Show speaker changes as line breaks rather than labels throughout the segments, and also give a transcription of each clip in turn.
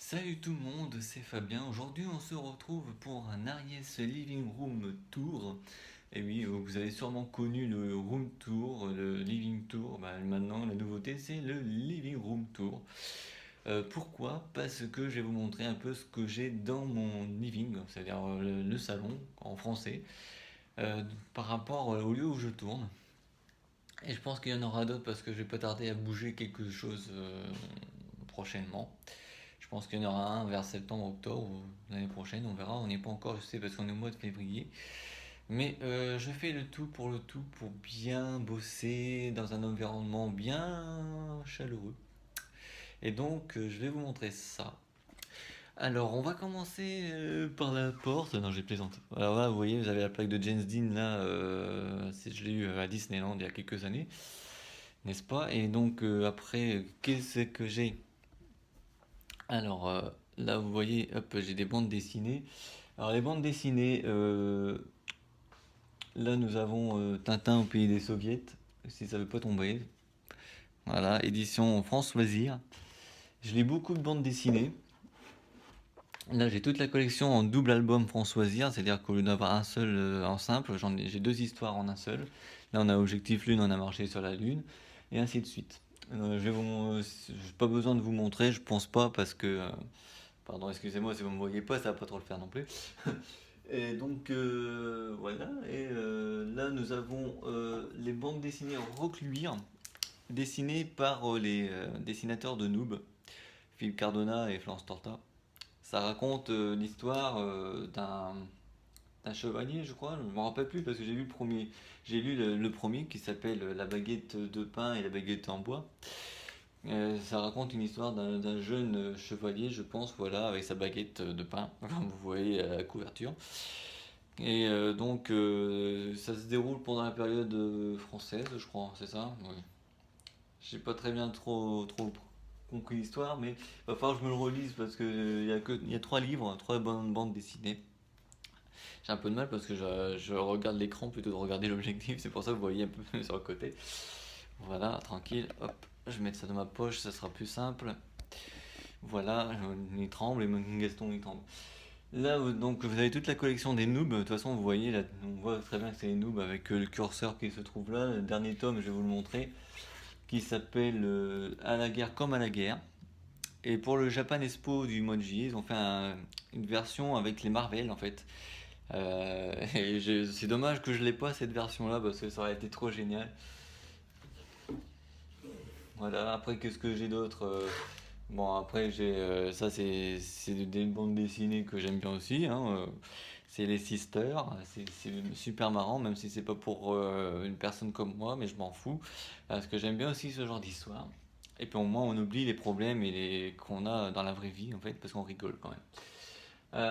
Salut tout le monde, c'est Fabien. Aujourd'hui, on se retrouve pour un Ariès Living Room Tour. Et oui, vous avez sûrement connu le Room Tour, le Living Tour. Maintenant, la nouveauté, c'est le Living Room Tour. Pourquoi? Parce que je vais vous montrer un peu ce que j'ai dans mon living, c'est-à-dire le salon en français, euh, par rapport au lieu où je tourne. Et je pense qu'il y en aura d'autres parce que je vais pas tarder à bouger quelque chose prochainement. Je pense qu'il y en aura un vers septembre, octobre l'année prochaine, on verra. On n'est pas encore, je sais, parce qu'on est au mois de février. Mais je fais le tout pour bien bosser dans un environnement bien chaleureux. Et donc, je vais vous montrer ça. Alors, on va commencer par la porte. Non, j'ai plaisante. Alors là, vous voyez, vous avez la plaque de James Dean, là, je l'ai eu à Disneyland il y a quelques années, n'est-ce pas? Et donc, après, qu'est-ce que j'ai? Alors, là, vous voyez, hop, j'ai des bandes dessinées. Alors, les bandes dessinées, là, nous avons Tintin au pays des soviets, si ça veut pas tomber. Voilà, édition France Loisirs. Je lis beaucoup de bandes dessinées. Là, j'ai toute la collection en double album France Loisirs, c'est-à-dire qu'au lieu d'avoir un seul en simple, j'ai deux histoires en un seul. Là, on a Objectif Lune, on a marché sur la Lune, et ainsi de suite. J'ai pas besoin de vous montrer, je pense pas, parce que pardon, excusez-moi si vous ne me voyez pas, ça va pas trop le faire non plus. Et donc voilà, et là nous avons les bandes dessinées en Rockluire, dessinées par les dessinateurs de Noob, Philippe Cardona et Florence Torta. Ça raconte l'histoire d'un chevalier, je crois, je ne me rappelle plus parce que j'ai lu le premier qui s'appelle La baguette de pain et la baguette en bois. Ça raconte une histoire d'un jeune chevalier, je pense, voilà, avec sa baguette de pain, comme vous voyez à la couverture. Et donc, ça se déroule pendant la période française, je crois, c'est ça? Oui. J'ai pas très bien trop compris l'histoire, mais il va falloir que je me le relise parce il y a trois livres, trois bonnes bandes dessinées. J'ai un peu de mal parce que je regarde l'écran plutôt que de regarder l'objectif, c'est pour ça que vous voyez un peu sur le côté. Voilà, tranquille, hop, je vais mettre ça dans ma poche, ça sera plus simple. Voilà, il tremble et mon Gaston il tremble. Là, donc vous avez toute la collection des noobs. De toute façon, vous voyez, là, on voit très bien que c'est les noobs avec le curseur qui se trouve là. Le dernier tome, je vais vous le montrer, qui s'appelle À la guerre comme à la guerre. Et pour le Japan Expo du mois de juillet, ils ont fait une version avec les Marvel en fait. C'est dommage que je l'ai pas cette version là parce que ça aurait été trop génial. Voilà, après qu'est-ce que j'ai d'autre? Bon, après, ça, c'est des bandes dessinées que j'aime bien aussi, hein. C'est les Sisters. C'est super marrant, même si c'est pas pour une personne comme moi, mais je m'en fous. Parce que j'aime bien aussi ce genre d'histoire. Et puis au moins, on oublie les problèmes qu'on a dans la vraie vie, en fait, parce qu'on rigole quand même.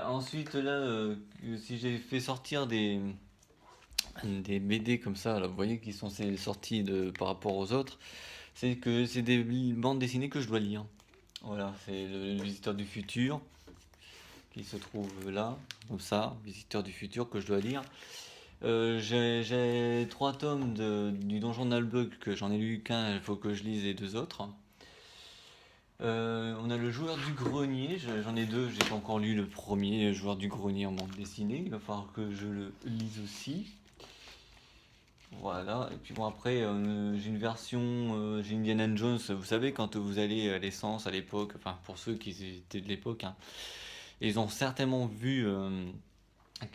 Ensuite, là, si j'ai fait sortir des BD comme ça, là, vous voyez, qui sont sortis par rapport aux autres, c'est que c'est des bandes dessinées que je dois lire. Voilà, c'est le Visiteur du futur qui se trouve là, comme ça, Visiteur du futur que je dois lire. J'ai trois tomes du Donjon Nalbuck que j'en ai lu qu'un, il faut que je lise les deux autres. On a le Joueur du Grenier, j'en ai deux, j'ai pas encore lu le premier, le Joueur du Grenier en bande dessinée, il va falloir que je le lise aussi. Voilà, et puis bon après j'ai une version, j'ai Indiana Jones, vous savez quand vous allez à l'essence à l'époque, enfin pour ceux qui étaient de l'époque, hein, ils ont certainement vu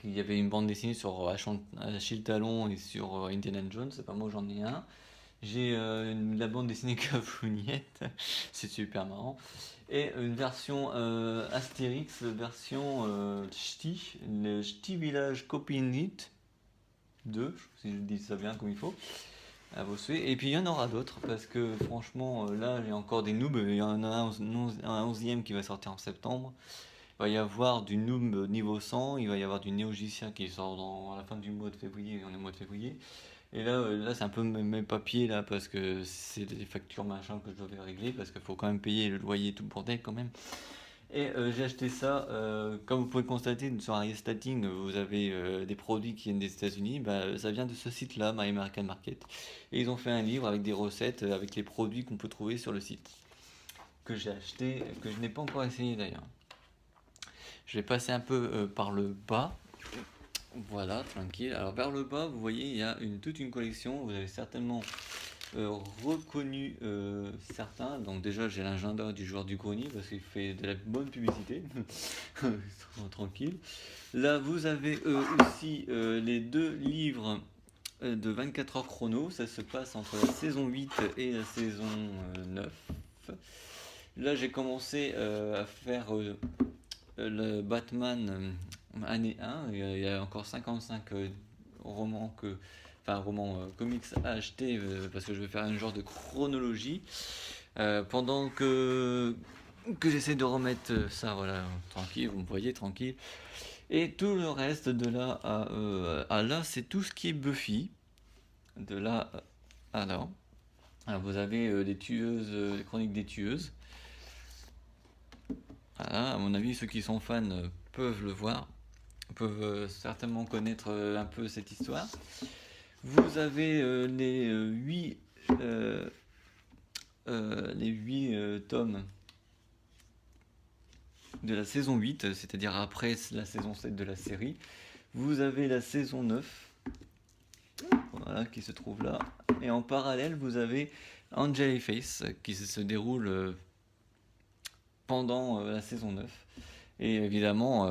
qu'il y avait une bande dessinée sur Achille Talon et sur Indiana Jones, c'est pas moi j'en ai un. J'ai la bande dessinée Cavougnette, c'est super marrant. Et une version Astérix, version Ch'ti, le Ch'ti Village Copinlit 2, si je dis ça bien comme il faut, à vos souhaits. Et puis il y en aura d'autres, parce que franchement, là j'ai encore des noobs, il y en a un 11e qui va sortir en septembre. Il va y avoir du Noob niveau 100, il va y avoir du Néogicien qui sort à la fin du mois de février, on est au mois de février. Et là c'est un peu mes papiers là, parce que c'est des factures machin que je devais régler, parce qu'il faut quand même payer le loyer, tout le bordel quand même. Et j'ai acheté ça, comme vous pouvez le constater sur Ariestating, vous avez des produits qui viennent des États-Unis, bah, ça vient de ce site-là, My American Market. Et ils ont fait un livre avec des recettes, avec les produits qu'on peut trouver sur le site. que j'ai acheté, que je n'ai pas encore essayé d'ailleurs. Je vais passer un peu par le bas. Voilà, tranquille. Alors vers le bas, vous voyez, il y a toute une collection. Vous avez certainement reconnu certains. Donc déjà, j'ai l'agenda du joueur du grenier parce qu'il fait de la bonne publicité. Tranquille. Là, vous avez aussi les 2 livres de 24 heures chrono. Ça se passe entre la saison 8 et la saison 9. Là, j'ai commencé à faire le Batman année 1. Il y a encore 55 romans comics à acheter parce que je vais faire un genre de chronologie pendant que j'essaie de remettre ça, voilà, tranquille, vous me voyez, tranquille. Et tout le reste de là à là, c'est tout ce qui est Buffy. De là à là. Alors vous avez les tueuses, les chroniques des tueuses. Voilà, à mon avis, ceux qui sont fans peuvent le voir, peuvent certainement connaître un peu cette histoire. Vous avez les 8 tomes de la saison 8, c'est-à-dire après la saison 7 de la série. Vous avez la saison 9, voilà, qui se trouve là. Et en parallèle, vous avez Angel et Face, qui se déroule pendant la saison 9. Et évidemment,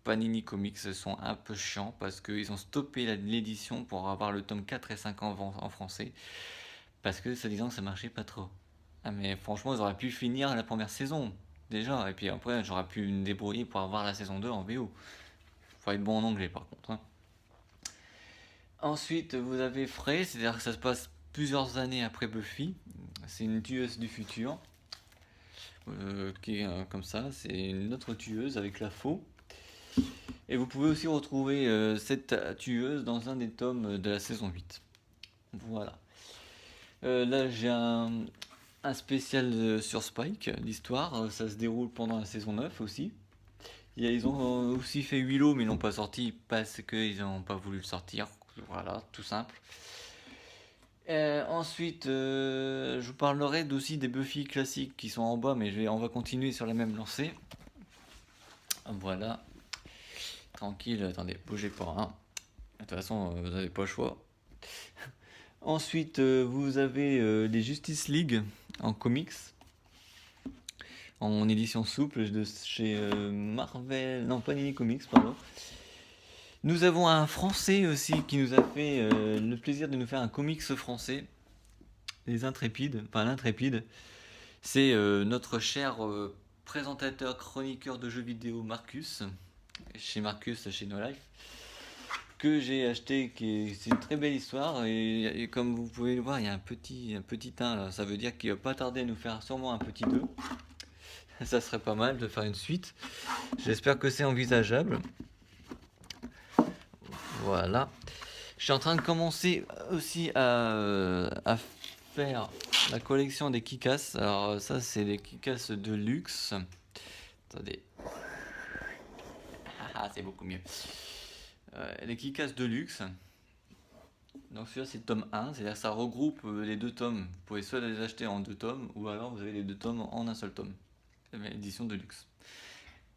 Panini Comics sont un peu chiants parce qu'ils ont stoppé l'édition pour avoir le tome 4 et 5 en français. Parce que, soi-disant, ça marchait pas trop. Ah, mais franchement, ils auraient pu finir la première saison, déjà. Et puis après, j'aurais pu me débrouiller pour avoir la saison 2 en VO. Faut être bon en anglais, par contre. Hein. Ensuite, vous avez Frey, c'est-à-dire que ça se passe plusieurs années après Buffy. C'est une tueuse du futur. Qui est comme ça. C'est une autre tueuse avec la faux. Et vous pouvez aussi retrouver cette tueuse dans un des tomes de la saison 8. Voilà. Là, j'ai un spécial sur Spike, l'histoire. Ça se déroule pendant la saison 9 aussi. Ils ont aussi fait Willow, mais ils l'ont pas sorti parce qu'ils n'ont pas voulu le sortir. Voilà, tout simple. Ensuite, je vous parlerai aussi des Buffy classiques qui sont en bas, mais on va continuer sur la même lancée. Voilà. Tranquille, attendez, bougez pas. Hein. De toute façon, vous n'avez pas le choix. Ensuite, vous avez les Justice League en comics, en édition souple de chez Marvel, non, Panini Comics, pardon. Nous avons un Français aussi qui nous a fait le plaisir de nous faire un comics français, les Intrépides, enfin l'Intrépide. C'est notre cher présentateur, chroniqueur de jeux vidéo Marcus, chez No Life, que j'ai acheté, c'est une très belle histoire et comme vous pouvez le voir, il y a un petit 1 là, ça veut dire qu'il va pas tarder à nous faire sûrement un petit 2. Ça serait pas mal de faire une suite. J'espère que c'est envisageable. Voilà. Je suis en train de commencer aussi à faire la collection des Kick-Ass. Alors ça c'est les Kick-Ass de luxe. Attendez. Ah, c'est beaucoup mieux. Les Kick-Ass de luxe. Donc celui-là c'est le tome 1, c'est-à-dire que ça regroupe les 2 tomes. Vous pouvez soit les acheter en 2 tomes, ou alors vous avez les 2 tomes en un seul tome. Édition de luxe.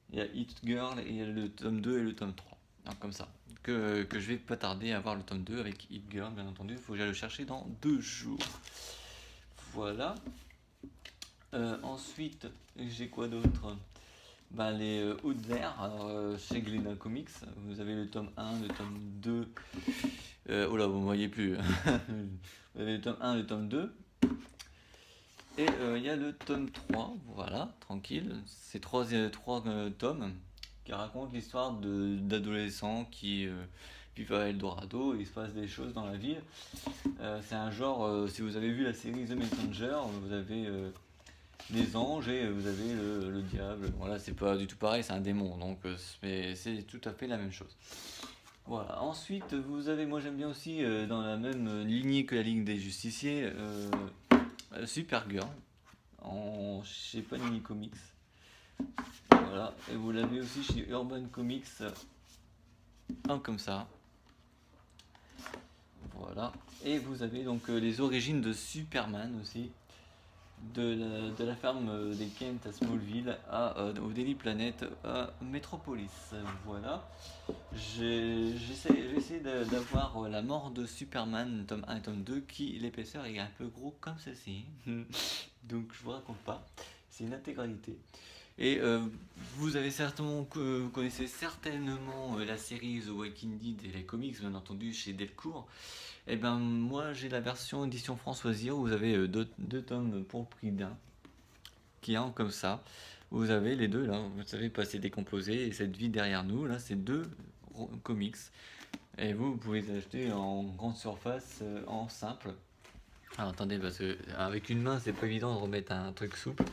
Il y a Hit Girl et il y a le tome 2 et le tome 3. Donc comme ça. Que je vais pas tarder à avoir le tome 2 avec Hit Girl, bien entendu. Il faut que j'aille le chercher dans 2 jours. Voilà. Ensuite, j'ai quoi d'autre? Les Hautes Airs, chez Glénat Comics. Vous avez le tome 1, le tome 2. Oh là, vous ne voyez plus. Vous avez le tome 1, le tome 2. Et il y a le tome 3, voilà, tranquille. C'est 3 tomes qui racontent l'histoire d'adolescents qui vivent à Eldorado et il se passe des choses dans la ville. C'est un genre, si vous avez vu la série The Messenger, vous avez les anges et vous avez le diable. Voilà, c'est pas du tout pareil, c'est un démon, donc c'est tout à fait la même chose. Voilà, ensuite vous avez, moi j'aime bien aussi dans la même lignée que la Ligue des Justiciers, Supergirl chez Panini Comics. Voilà, et vous l'avez aussi chez Urban Comics, comme ça. Voilà, et vous avez donc les origines de Superman aussi. de la ferme des Kent à Smallville au Daily Planet à Metropolis. Voilà. J'ai essayé d'avoir la mort de Superman, tome 1 et tome 2, qui l'épaisseur est un peu gros comme ceci. Donc je vous raconte pas. C'est une intégralité. Et vous avez certainement, vous connaissez certainement la série The Walking Dead et les comics, bien entendu, chez Delcourt. Et ben moi j'ai la version édition Françoisir où vous avez deux tomes pour le prix d'un, qui est un comme ça. Vous avez les deux là, vous savez passer décomposé et cette vie derrière nous, là c'est deux comics. Et vous pouvez les acheter en grande surface, en simple. Alors attendez, parce que avec une main c'est pas évident de remettre un truc souple.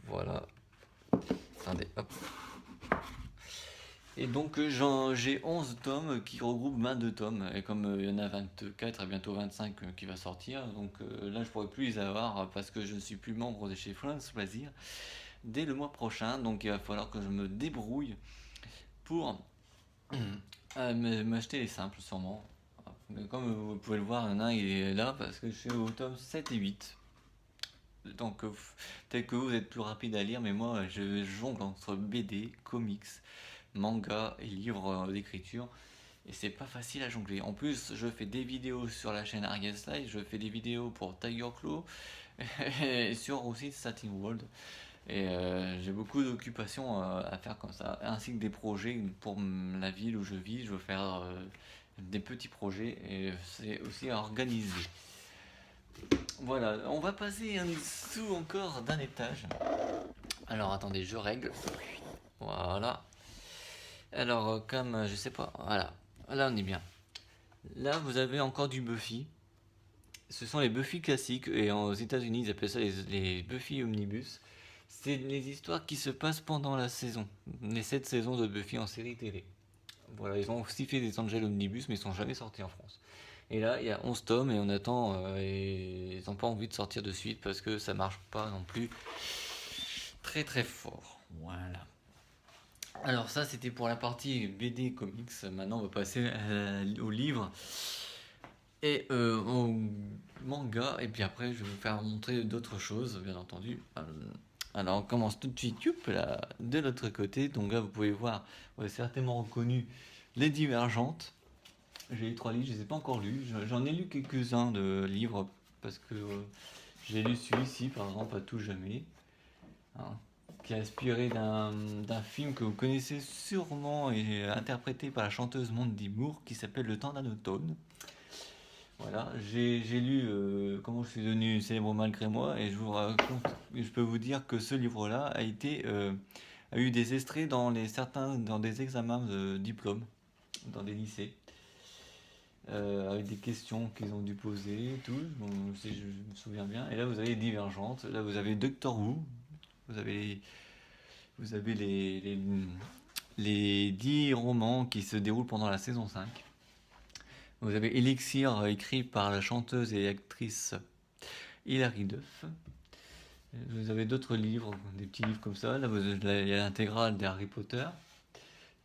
Voilà. Attendez, hop. Et donc j'ai 11 tomes qui regroupent 22 tomes. Et comme il y en a 24 et bientôt 25 qui va sortir, donc là je pourrais plus les avoir parce que je ne suis plus membre de chez France Loisirs dès le mois prochain. Donc il va falloir que je me débrouille pour m'acheter les simples sûrement. Mais comme vous pouvez le voir, il y en a un il est là parce que je suis au tome 7 et 8. Donc peut-être que vous êtes plus rapide à lire, mais moi je jongle entre BD, comics, manga et livres d'écriture. Et c'est pas facile à jongler. En plus, je fais des vidéos sur la chaîne Ariel Slide, je fais des vidéos pour Tiger Claw et sur aussi Satin World. Et j'ai beaucoup d'occupations à faire comme ça, ainsi que des projets pour la ville où je vis. Je veux faire des petits projets et c'est aussi à organiser. Voilà, on va passer en dessous encore d'un étage. Alors attendez, je règle. Voilà. Alors comme je sais pas, voilà. Là on est bien. Là vous avez encore du Buffy. Ce sont les Buffy classiques et aux États-Unis ils appellent ça les Buffy Omnibus. C'est les histoires qui se passent pendant la saison, les 7 saisons de Buffy en série télé. Voilà, ils ont aussi fait des Angel Omnibus mais ils sont jamais sortis en France. Et là, il y a 11 tomes et on attend. Et ils n'ont pas envie de sortir de suite parce que ça marche pas non plus très très fort. Voilà. Alors, ça, c'était pour la partie BD comics. Maintenant, on va passer au livre et au manga. Et puis après, je vais vous faire montrer d'autres choses, bien entendu. Alors, on commence tout de suite là, de l'autre côté. Donc là, vous pouvez voir, vous avez certainement reconnu Les Divergentes. J'ai lu 3 livres, je ne les ai pas encore lus. J'en ai lu quelques-uns de livres parce que j'ai lu celui-ci, par exemple, À tout jamais, hein, qui est inspiré d'un film que vous connaissez sûrement et interprété par la chanteuse Mandy Moore qui s'appelle Le temps d'un automne. Voilà, j'ai lu Comment je suis devenu célèbre malgré moi et je vous raconte, je peux vous dire que ce livre-là a eu des extraits dans des examens de diplôme dans des lycées. Avec des questions qu'ils ont dû poser et tout, bon, si je me souviens bien. Et là, vous avez Divergente, là, vous avez Doctor Who, vous avez, vous avez les 10 romans qui se déroulent pendant la saison 5. Vous avez Elixir, écrit par la chanteuse et actrice Hilary Duff. Vous avez d'autres livres, des petits livres comme ça. Là, il y a l'intégrale des Harry Potter.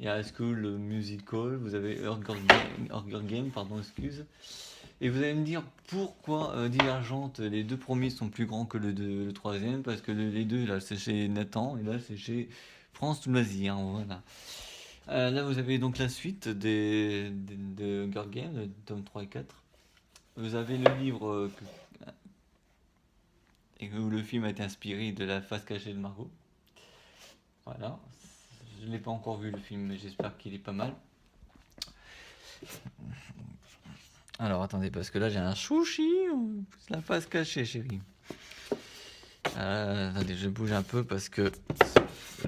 Il y a High School Musical, vous avez Hunger Game, pardon, excuse. Et vous allez me dire pourquoi Divergente, les deux premiers sont plus grands que le troisième, parce que les deux, là, c'est chez Nathan, et là, c'est chez France Loisirs, voilà. Là, vous avez donc la suite de Hunger Games, le tome 3 et 4. Vous avez le livre où le film a été inspiré de La face cachée de Margot. Voilà. Je ne l'ai pas encore vu le film, mais j'espère qu'il est pas mal. Alors attendez, parce que là j'ai un chouchi, la face cachée, chérie. Attendez, je bouge un peu parce que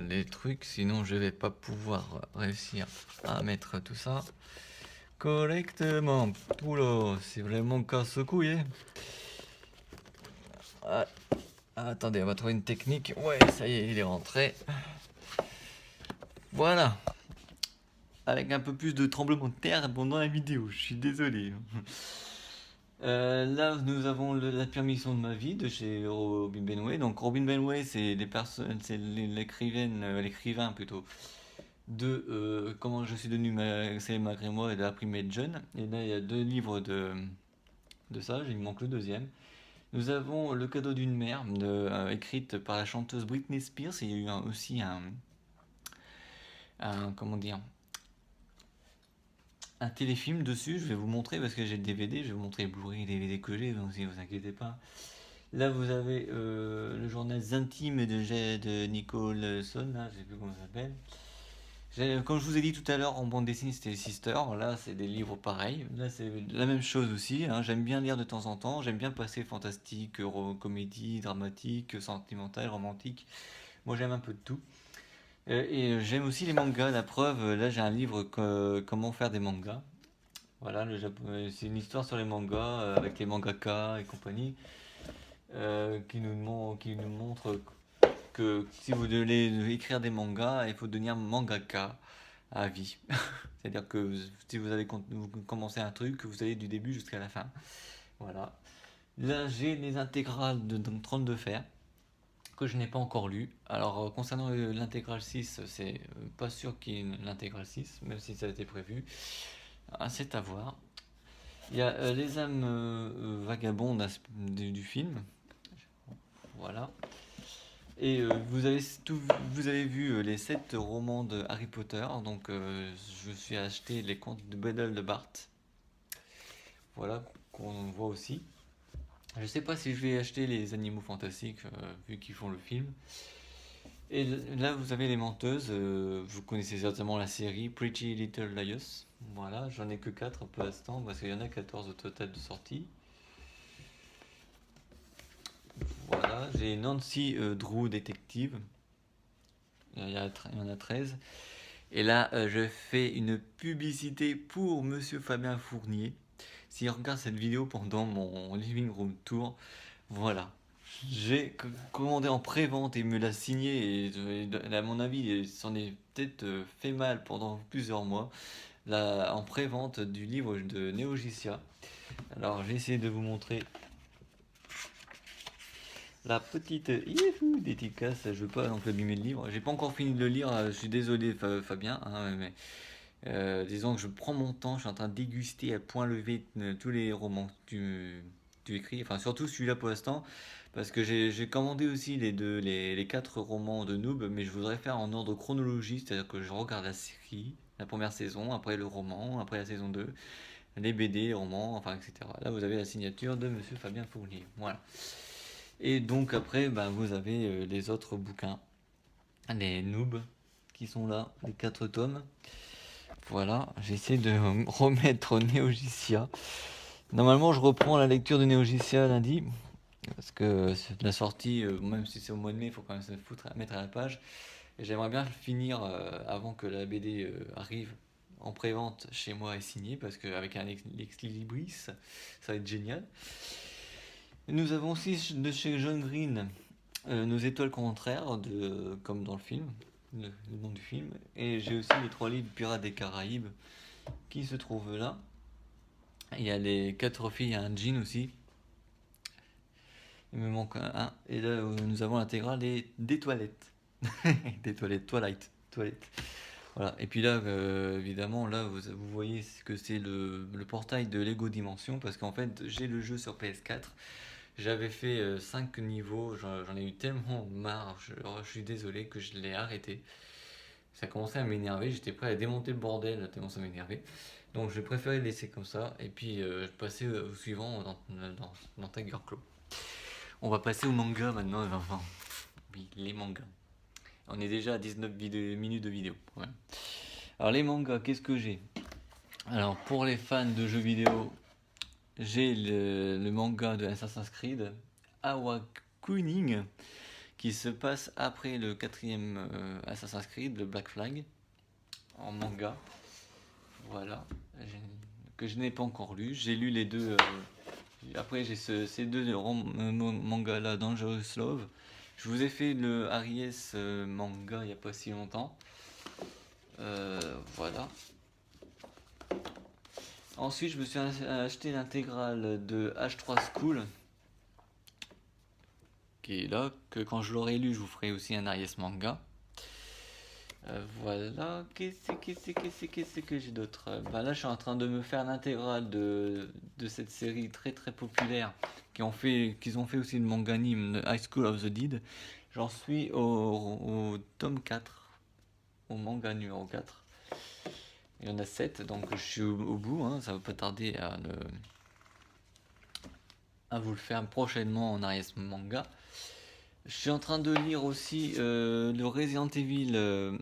les trucs, sinon je vais pas pouvoir réussir à mettre tout ça correctement. Oula, c'est vraiment casse-couille. Attendez, on va trouver une technique. Ouais, ça y est, il est rentré. Voilà. Avec un peu plus de tremblement de terre pendant la vidéo, je suis désolé. Là, nous avons La permission de ma vie de chez Robin Benway. Donc, Robin Benway, c'est l'écrivain plutôt de Comment je suis devenu célèbre malgré moi et de La primée de jeune. Et là, il y a 2 livres de ça, il manque le deuxième. Nous avons Le cadeau d'une mère, écrite par la chanteuse Britney Spears. Il y a eu aussi comment dire, un téléfilm dessus. Je vais vous montrer parce que j'ai le DVD. Je vais vous montrer les Blu-ray et les DVD que j'ai, donc si vous inquiétez pas. Là, vous avez le journal intime de Nicholson, là, je sais plus comment ça s'appelle. Comme je vous ai dit tout à l'heure, en bande dessinée, c'était Sister. Là, c'est des livres pareils. Là, c'est la même chose aussi, hein. J'aime bien lire de temps en temps. J'aime bien passer fantastique, comédie, dramatique, sentimentale, romantique. Moi, j'aime un peu de tout. Et j'aime aussi les mangas. La preuve, là, j'ai un livre Comment faire des mangas. Voilà, c'est une histoire sur les mangas avec les mangaka et compagnie qui nous montre que si vous voulez écrire des mangas, il faut devenir mangaka à vie. C'est-à-dire que si vous commencez un truc, vous allez du début jusqu'à la fin. Voilà. Là, j'ai les intégrales de 32 Fers que je n'ai pas encore lu. Alors, concernant l'intégrale 6, c'est pas sûr qu'il y ait l'intégrale 6, même si ça a été prévu. Ah, c'est à voir. Il y a Les âmes vagabondes du film. Voilà. Et vous avez vu les 7 romans de Harry Potter, donc je me suis acheté les contes de Beddle de Bart. Voilà, qu'on voit aussi. Je sais pas si je vais acheter les Animaux Fantastiques, vu qu'ils font le film. Et là, vous avez les menteuses. Vous connaissez certainement la série Pretty Little Liars. Voilà, j'en ai que 4 pour l'instant, parce qu'il y en a 14 au total de sorties. Voilà, j'ai Nancy Drew Détective. Il y en a 13. Et là, je fais une publicité pour Monsieur Fabien Fournier. S'il regarde cette vidéo pendant mon living room tour, voilà. J'ai commandé en pré-vente et il me l'a signé. Et à mon avis, il s'en est peut-être fait mal pendant plusieurs mois. Là, en pré-vente du livre de Neogicia. Alors, j'ai essayé de vous montrer la petite dédicace. Je veux pas non plus abîmer le livre. J'ai pas encore fini de le lire. Je suis désolé, Fabien. Hein, mais disons que je prends mon temps. Je suis en train de déguster à point levé tous les romans que tu écris. Enfin, surtout celui-là pour l'instant. Parce que j'ai commandé aussi les 4 romans de Noob. Mais je voudrais faire en ordre chronologique. C'est-à-dire que je regarde la série, la première saison, après le roman, après la saison 2, les BD, les romans, enfin, etc. Là, vous avez la signature de Monsieur Fabien Fournier. Voilà. Et donc après, bah, vous avez les autres bouquins, les noobs qui sont là, les 4 tomes. Voilà, j'essaie de remettre Neogicia. Normalement, je reprends la lecture de Neogicia lundi, parce que c'est la sortie, même si c'est au mois de mai, il faut quand même se foutre à mettre à la page. Et j'aimerais bien le finir avant que la BD arrive en pré-vente chez moi et signée, parce qu'avec un ex-libris, ça va être génial. Nous avons aussi de chez John Green Nos étoiles contraires, comme dans le film, le nom du film. Et j'ai aussi les 3 livres Pirates des Caraïbes qui se trouvent là. Il y a les 4 filles, il y a un jean aussi. Il me manque un. Et là, nous avons l'intégrale des toilettes. Des toilettes, toilettes. Voilà. Et puis là, évidemment, là, vous voyez que c'est le portail de Lego Dimension, parce qu'en fait, j'ai le jeu sur PS4. J'avais fait 5 niveaux, j'en ai eu tellement marre, je suis désolé que je l'ai arrêté. Ça commençait à m'énerver, j'étais prêt à démonter le bordel tellement ça m'énervait. Donc j'ai préféré le laisser comme ça et puis passer au suivant dans Tiger Claw. On va passer au manga maintenant, enfin, oui, les mangas. On est déjà à 19 minutes de vidéo. Ouais. Alors les mangas, qu'est-ce que j'ai? Alors pour les fans de jeux vidéo, j'ai le manga de Assassin's Creed, Awakening, qui se passe après le 4e Assassin's Creed, le Black Flag, en manga. Voilà, que je n'ai pas encore lu. J'ai lu les deux. Après, j'ai ces deux mangas là, Dangerous Love. Je vous ai fait le Aries manga il n'y a pas si longtemps. Voilà. Ensuite, je me suis acheté l'intégrale de H3 School, qui est là, que quand je l'aurai lu, je vous ferai aussi un Aries manga. Voilà, qu'est-ce que j'ai d'autre? Bah là, je suis en train de me faire l'intégrale de cette série très très populaire qu'ils ont fait aussi le manga anime, High School of the Dead. J'en suis au tome 4, au manga numéro 4. Il y en a 7, donc je suis au bout, hein, ça va pas tarder à vous le faire prochainement en Aries Manga. Je suis en train de lire aussi le Resident Evil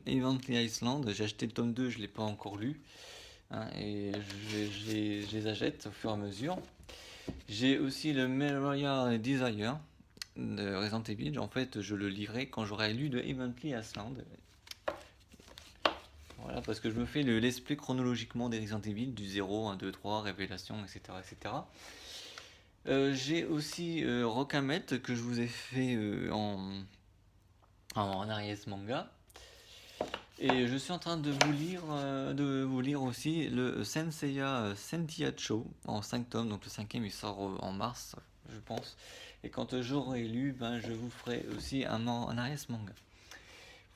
Evently Iceland. J'ai acheté le tome 2, je ne l'ai pas encore lu, hein, et je les achète au fur et à mesure. J'ai aussi le Memoria Desire de Resident Evil. En fait, je le lirai quand j'aurai lu de Evently Iceland. Voilà, parce que je me fais le let's play chronologiquement des Resident Evil, du 0, 1, 2, 3, Révélation, etc. etc. J'ai aussi Rokamet que je vous ai fait en Aries Manga. Et je suis en train de vous lire aussi le Senseiya Sentiacho en 5 tomes. Donc le cinquième il sort en mars, je pense. Et quand j'aurai lu, ben, je vous ferai aussi un Aries Manga.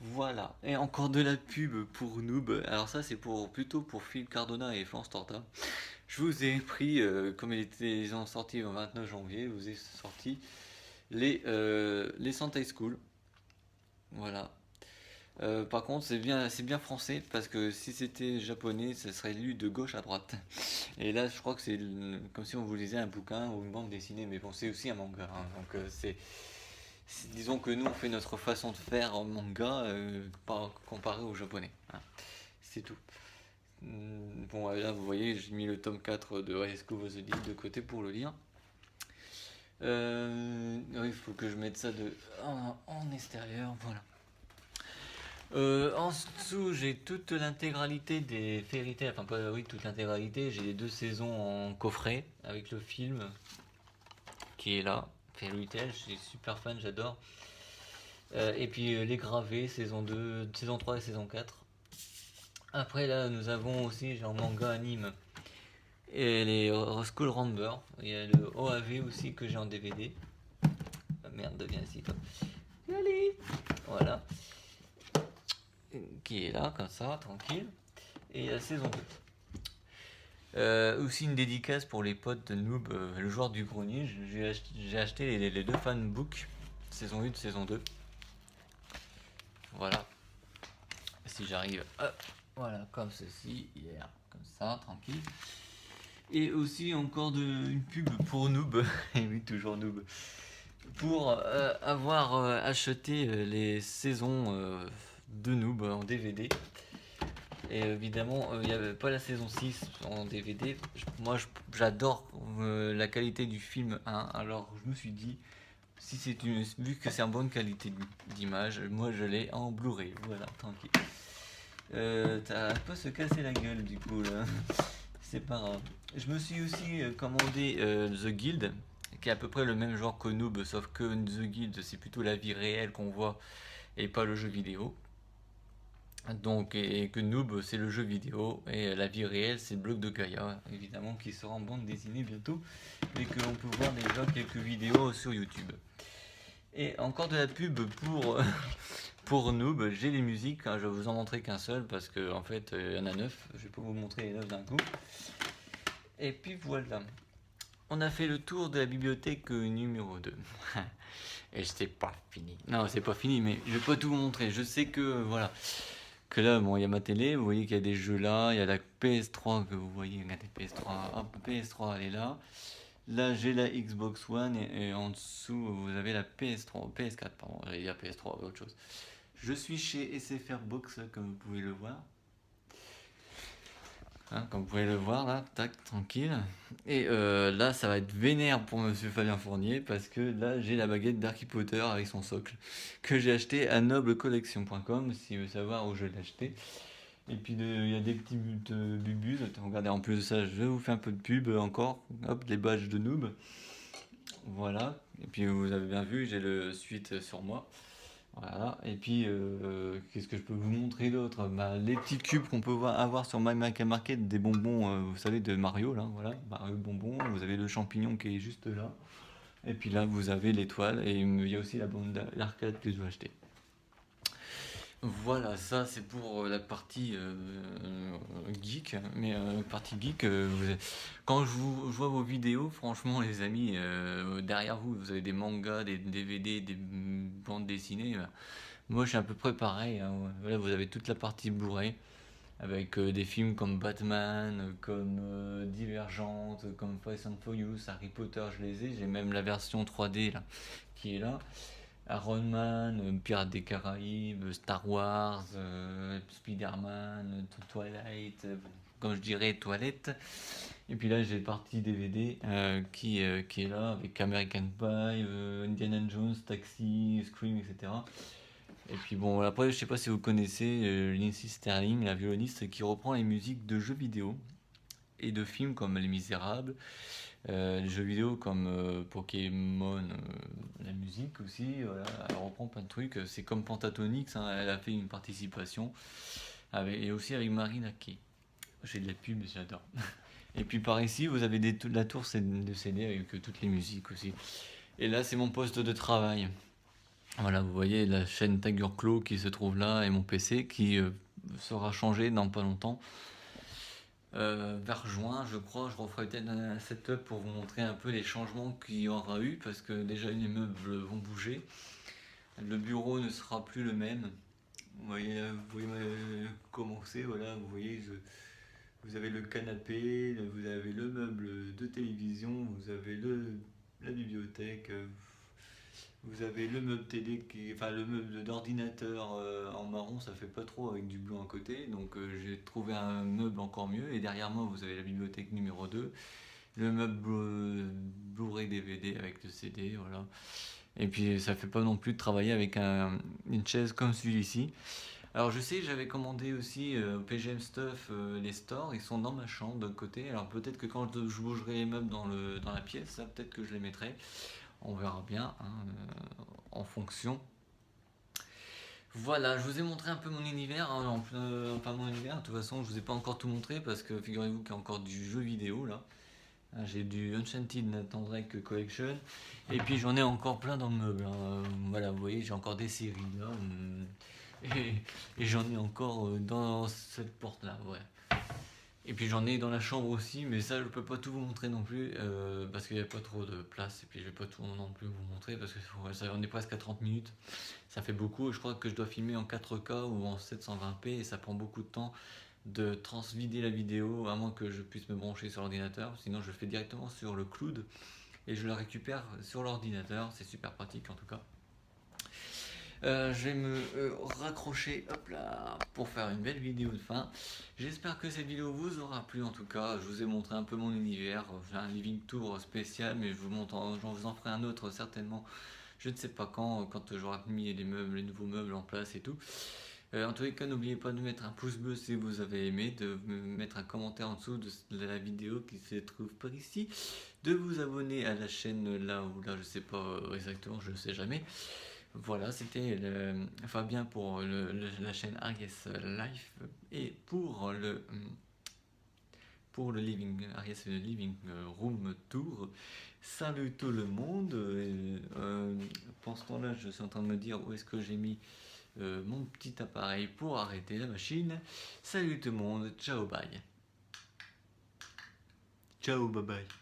Voilà. Et encore de la pub pour Noob. Alors ça c'est plutôt pour Phil Cardona et Florence Torta. Je vous ai pris, comme ils ont sorti le 29 janvier, je vous ai sorti les Sentai School. Voilà. Par contre, c'est bien français parce que si c'était japonais, ça serait lu de gauche à droite. Et là, je crois que c'est comme si on vous lisait un bouquin ou une bande dessinée, mais bon, c'est aussi un manga, hein. Donc, disons que nous, on fait notre façon de faire en manga comparé au japonais, hein. C'est tout. Bon, là, vous voyez, j'ai mis le tome 4 de High School of the Dead de côté pour le lire. Il faut que je mette ça en extérieur, voilà. En dessous, j'ai toute l'intégralité des Fairy Tail, enfin pas oui, toute l'intégralité, j'ai les 2 saisons en coffret avec le film qui est là, Fairy Tail, je suis super fan, j'adore. Et puis les gravés, saison 2, saison 3 et saison 4. Après là, nous avons aussi, j'ai en manga anime, et les School Ramber, il y a le OAV aussi que j'ai en DVD. Ah, merde, viens ici toi. Allez, voilà. Qui est là, comme ça, tranquille. Et la saison 2. Aussi une dédicace pour les potes de Noob, le joueur du grenier. J'ai acheté les 2 fanbooks, saison 1, saison 2. Voilà. Si j'arrive, voilà, comme ceci, hier, comme ça, tranquille. Et aussi encore une pub pour Noob, et oui, toujours Noob, pour avoir acheté les saisons de Noob en DVD. Et évidemment, il n'y avait pas la saison 6 en DVD. Moi, j'adore la qualité du film 1. Alors, je me suis dit, vu que c'est en bonne qualité d'image, moi je l'ai en Blu-ray. Voilà, tranquille. T'as pas se casser la gueule du coup là. C'est pas grave. Je me suis aussi commandé The Guild, qui est à peu près le même genre que Noob, sauf que The Guild c'est plutôt la vie réelle qu'on voit et pas le jeu vidéo. Donc, et que Noob c'est le jeu vidéo et la vie réelle c'est le bloc de Gaïa, évidemment, qui sera en bande dessinée bientôt et que l'on peut voir déjà quelques vidéos sur YouTube. Et encore de la pub pour Noob, j'ai les musiques, hein, je vais vous en montrer qu'un seul parce que en fait il y en a 9, je vais pas vous montrer les 9 d'un coup. Et puis voilà, on a fait le tour de la bibliothèque numéro 2. Et c'est pas fini. Non, c'est pas fini, mais je vais pas tout vous montrer. Je sais que voilà, que là, bon, il y a ma télé, vous voyez qu'il y a des jeux là, il y a la PS3 que vous voyez, regardez PS3, hop, PS3 elle est là. Là, j'ai la Xbox One et en dessous, vous avez la PS3, PS4, pardon, j'allais dire PS3, autre chose. Je suis chez SFR Box, comme vous pouvez le voir. Hein, comme vous pouvez le voir là, tac, tranquille. Et là, ça va être vénère pour Monsieur Fabien Fournier parce que là, j'ai la baguette d'Harry Potter avec son socle que j'ai acheté à noblecollection.com si vous voulez savoir où je l'ai acheté. Et puis il y a des petits bubus. Regardez, en plus de ça, je vous fais un peu de pub encore. Hop, les badges de noob. Voilà. Et puis vous avez bien vu, j'ai le suite sur moi. Voilà. Et puis qu'est-ce que je peux vous montrer d'autre? Bah, les petits cubes qu'on peut avoir sur My Mac Market, des bonbons, vous savez, de Mario là. Voilà, Mario bonbon. Vous avez le champignon qui est juste là. Et puis là, vous avez l'étoile. Et il y a aussi la bande d'arcade que je vais acheter. Voilà, ça c'est pour la partie geek, mais partie geek, quand je vois vos vidéos, franchement les amis, derrière vous, vous avez des mangas, des DVD, des bandes dessinées. Moi je suis à peu près pareil, hein, ouais. Voilà, vous avez toute la partie Blu-ray, avec des films comme Batman, comme Divergente, comme Fast and Furious, Harry Potter, je les ai, j'ai même la version 3D là, qui est là. Iron Man, Pirates des Caraïbes, Star Wars, Spider-Man, Twilight, comme je dirais, Toilette. Et puis là, j'ai le parti DVD qui est là avec American Pie, Indiana Jones, Taxi, Scream, etc. Et puis bon, après, je sais pas si vous connaissez Lindsay Sterling, la violoniste qui reprend les musiques de jeux vidéo et de films comme Les Misérables, les jeux vidéo comme Pokémon, la musique aussi, voilà, elle reprend plein de trucs. C'est comme Pentatonix, hein, elle a fait une participation, et aussi avec Marine Kay. J'ai de la pub, j'adore. Et puis par ici, vous avez la tour de CD avec toutes les musiques aussi. Et là, c'est mon poste de travail. Voilà, vous voyez la chaîne Tagur Claw qui se trouve là et mon PC qui sera changé dans pas longtemps. Vers juin, je crois, je referai peut-être un setup pour vous montrer un peu les changements qu'il y aura eu parce que déjà les meubles vont bouger. Le bureau ne sera plus le même. Vous voyez commencer, voilà, vous voyez, vous avez le canapé, vous avez le meuble de télévision, vous avez la bibliothèque, vous avez le meuble télé, enfin le meuble d'ordinateur en marron, ça fait pas trop avec du blanc à côté, donc j'ai trouvé un meuble encore mieux. Et derrière moi, vous avez la bibliothèque numéro 2, le meuble Blu-ray DVD avec le CD, voilà. Et puis ça fait pas non plus de travailler avec une chaise comme celui-ci. Alors je sais, j'avais commandé aussi au PGM Stuff les stores, ils sont dans ma chambre d'un côté. Alors peut-être que quand je bougerai les meubles dans la pièce, ça peut-être que je les mettrai. On verra bien, hein, en fonction. Voilà, je vous ai montré un peu mon univers, hein, enfin mon univers, de toute façon je vous ai pas encore tout montré parce que figurez-vous qu'il y a encore du jeu vidéo là. J'ai du Enchanted Nathan Drake Collection et puis j'en ai encore plein dans le meuble, hein. Voilà, vous voyez, j'ai encore des séries là, et j'en ai encore dans cette porte là, ouais. Et puis j'en ai dans la chambre aussi, mais ça je peux pas tout vous montrer non plus parce qu'il n'y a pas trop de place. Et puis je vais pas tout non plus vous montrer parce que ça, on est presque à 30 minutes. Ça fait beaucoup. Je crois que je dois filmer en 4K ou en 720p et ça prend beaucoup de temps de transvider la vidéo à moins que je puisse me brancher sur l'ordinateur. Sinon je le fais directement sur le cloud et je le récupère sur l'ordinateur. C'est super pratique en tout cas. Je vais me raccrocher, hop là, pour faire une belle vidéo de fin. J'espère que cette vidéo vous aura plu en tout cas. Je vous ai montré un peu mon univers. J'ai un living tour spécial, mais je vous vous en ferai un autre certainement. Je ne sais pas quand j'aurai mis les meubles, les nouveaux meubles en place et tout. En tous les cas, n'oubliez pas de mettre un pouce bleu si vous avez aimé, de me mettre un commentaire en dessous de la vidéo qui se trouve par ici, de vous abonner à la chaîne là ou là, je sais pas exactement, je ne sais jamais. Voilà, c'était Fabien pour la chaîne Ariès Life et pour le living Ariès Living Room Tour. Salut tout le monde. Pour ce temps-là, je suis en train de me dire où est-ce que j'ai mis mon petit appareil pour arrêter la machine. Salut tout le monde, ciao bye. Ciao bye bye.